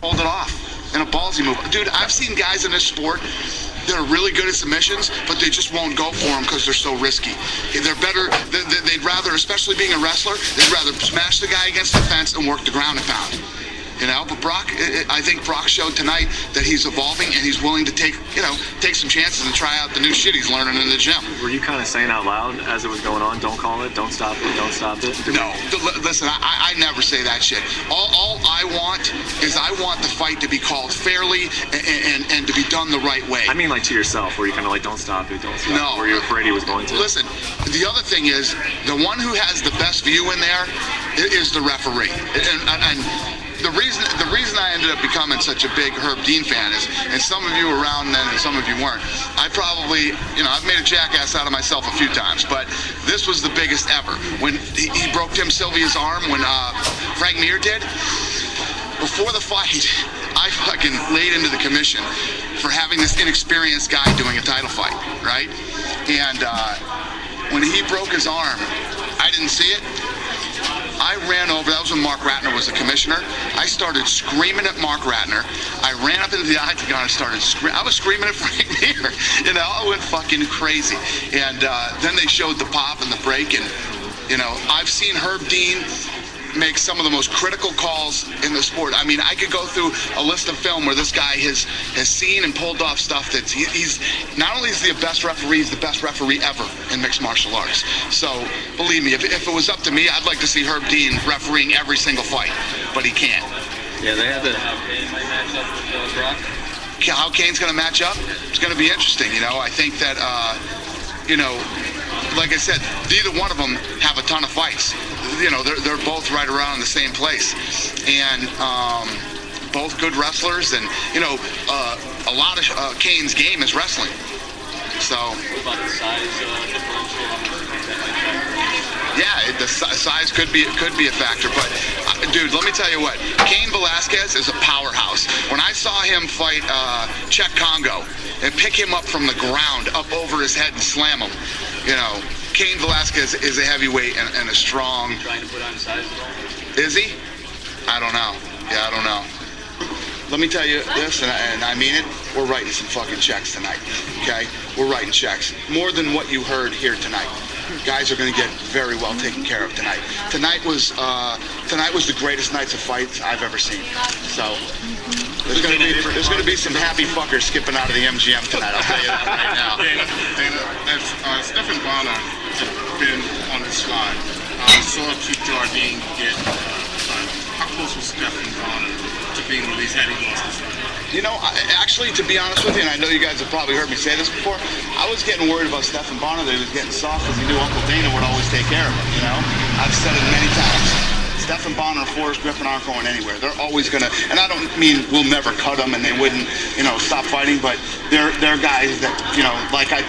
pulled it off in a ballsy move. Dude, I've seen guys in this sport that are really good at submissions, but they just won't go for them because they're so risky. They're better, they'd rather, especially being a wrestler, they'd rather smash the guy against the fence and work the ground and pound. You know, but Brock, I think Brock showed tonight that he's evolving and he's willing to take some chances and try out the new shit he's learning in the gym. Were you kind of saying out loud as it was going on, don't call it, don't stop it, don't stop it? No, listen, I never say that shit. All I want is the fight to be called fairly and to be done the right way. I mean, like to yourself, where you kind of like, don't stop it, don't stop no. it, where you're afraid he was going to? Listen, the other thing is, the one who has the best view in there is the referee. And the reason I ended up becoming such a big Herb Dean fan is, and some of you were around then and some of you weren't, I probably, I've made a jackass out of myself a few times, but this was the biggest ever. When he broke Tim Sylvia's arm, when Frank Mir did, before the fight, I fucking laid into the commission for having this inexperienced guy doing a title fight, right? And when he broke his arm, I didn't see it. I ran over, that was when Mark Ratner was the commissioner. I started screaming at Mark Ratner. I ran up into the octagon and started screaming. I was screaming at Frank Mir. I went fucking crazy. And then they showed the pop and the break. And, I've seen Herb Dean make some of the most critical calls in the sport. I mean, I could go through a list of film where this guy has seen and pulled off stuff that he's not only is he the best referee, he's the best referee ever in mixed martial arts. So believe me, if it was up to me, I'd like to see Herb Dean refereeing every single fight, but he can't. Yeah, they have to. How Kane might match up with Brock? How Kane's going to match up? It's going to be interesting. I think that like I said, neither one of them have a ton of fights. They're both right around the same place, and both good wrestlers. And a lot of Kane's game is wrestling. So. What about the size differential? Yeah, the size could be a factor, but dude, let me tell you what, Cain Velasquez is a powerhouse. When I saw him fight Czech Congo and pick him up from the ground, up over his head and slam him, Cain Velasquez is a heavyweight and a strong. Trying to put on size at all? Is he? I don't know. Yeah, I don't know. Let me tell you this, and I mean it, we're writing some fucking checks tonight, okay? We're writing checks. More than what you heard here tonight. Guys are going to get very well taken care of tonight. Tonight was the greatest nights of fights I've ever seen. So there's going to be some happy fuckers skipping out of the MGM tonight. I'll tell you that right now. Dana, as Stephan Bonner has been on the slide, saw Keith Jardine get how close was Stephan Bonner to being released had he lost the fight? Actually, to be honest with you, and I know you guys have probably heard me say this before, I was getting worried about Stephan Bonner that he was getting soft because he knew Uncle Dana would always take care of him, I've said it many times. Stephan Bonner and Forrest Griffin aren't going anywhere. They're always going to, and I don't mean we'll never cut them and they wouldn't, stop fighting, but they're guys that, like I